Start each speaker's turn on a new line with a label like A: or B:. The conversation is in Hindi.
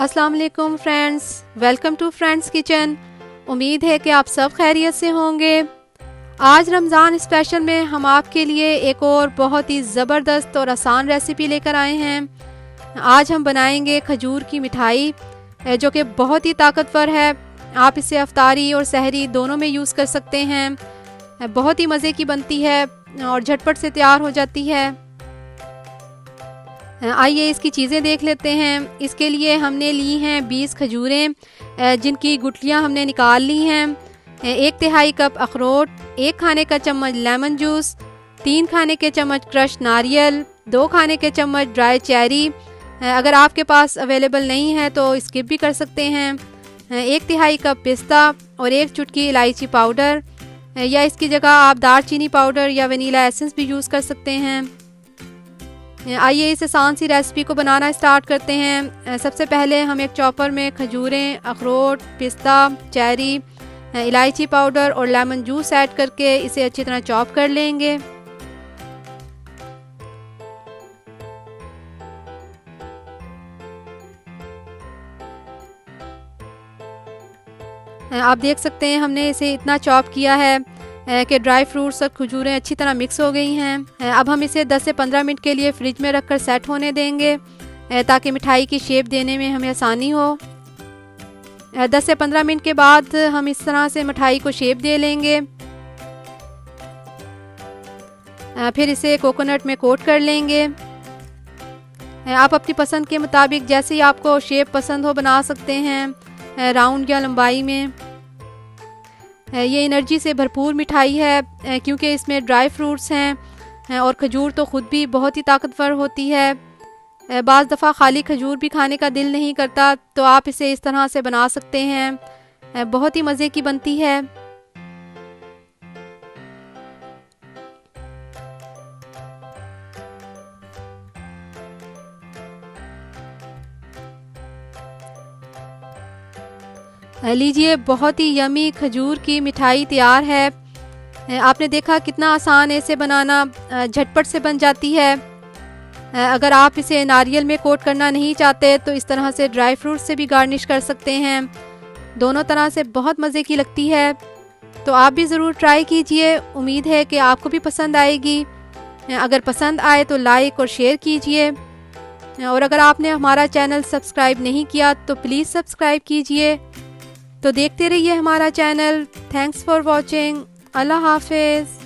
A: अस्सलाम वालेकुम friends, welcome to friends kitchen. उम्मीद है कि आप सब खैरियत से होंगे। आज रमज़ान स्पेशल में हम आपके लिए एक और बहुत ही ज़बरदस्त और आसान रेसिपी लेकर आए हैं। आज हम बनाएंगे खजूर की मिठाई जो कि बहुत ही ताकतवर है। आप इसे अफ्तारी और सहरी दोनों में यूज़ कर सकते हैं। बहुत ही मज़े की बनती है और झटपट से तैयार हो जाती है। आइए इसकी चीज़ें देख लेते हैं। इसके लिए हमने ली हैं 20 खजूरें जिनकी गुठलियाँ हमने निकाल ली हैं। 1/3 कप अखरोट, 1 खाने का चम्मच लेमन जूस, 3 खाने के चम्मच क्रश नारियल, 2 खाने के चम्मच ड्राई चेरी। अगर आपके पास अवेलेबल नहीं है तो स्किप भी कर सकते हैं। 1/3 कप पिस्ता और 1 चुटकी इलायची पाउडर, या इसकी जगह आप दालचीनी पाउडर या वनीला एसेंस भी यूज़ कर सकते हैं। आइए इस आसान सी रेसिपी को बनाना स्टार्ट करते हैं। सबसे पहले हम एक चॉपर में खजूरें, अखरोट, पिस्ता, चेरी, इलायची पाउडर और लेमन जूस ऐड करके इसे अच्छी तरह चॉप कर लेंगे। आप देख सकते हैं हमने इसे इतना चॉप किया है कि ड्राई फ्रूट्स और खजूरें अच्छी तरह मिक्स हो गई हैं। अब हम इसे 10 से 15 मिनट के लिए फ्रिज में रखकर सेट होने देंगे ताकि मिठाई की शेप देने में हमें आसानी हो। 10 से 15 मिनट के बाद हम इस तरह से मिठाई को शेप दे लेंगे। फिर इसे कोकोनट में कोट कर लेंगे। आप अपनी पसंद के मुताबिक जैसे ही आपको शेप पसंद हो बना सकते हैं, राउंड या लंबाई में। ये एनर्जी से भरपूर मिठाई है क्योंकि इसमें ड्राई फ्रूट्स हैं और खजूर तो ख़ुद भी बहुत ही ताकतवर होती है। बाज़ दफ़ा खाली खजूर भी खाने का दिल नहीं करता तो आप इसे इस तरह से बना सकते हैं। बहुत ही मज़े की बनती है। लीजिए, बहुत ही यमी खजूर की मिठाई तैयार है। आपने देखा कितना आसान है इसे बनाना, झटपट से बन जाती है। अगर आप इसे नारियल में कोट करना नहीं चाहते तो इस तरह से ड्राई फ्रूट से भी गार्निश कर सकते हैं। दोनों तरह से बहुत मज़े की लगती है, तो आप भी ज़रूर ट्राई कीजिए। उम्मीद है कि आपको भी पसंद आएगी। अगर पसंद आए तो लाइक और शेयर कीजिए, और अगर आपने हमारा चैनल सब्सक्राइब नहीं किया तो प्लीज़ सब्सक्राइब कीजिए। तो देखते रहिए हमारा चैनल। Thanks for watching. अल्लाह हाफिज़।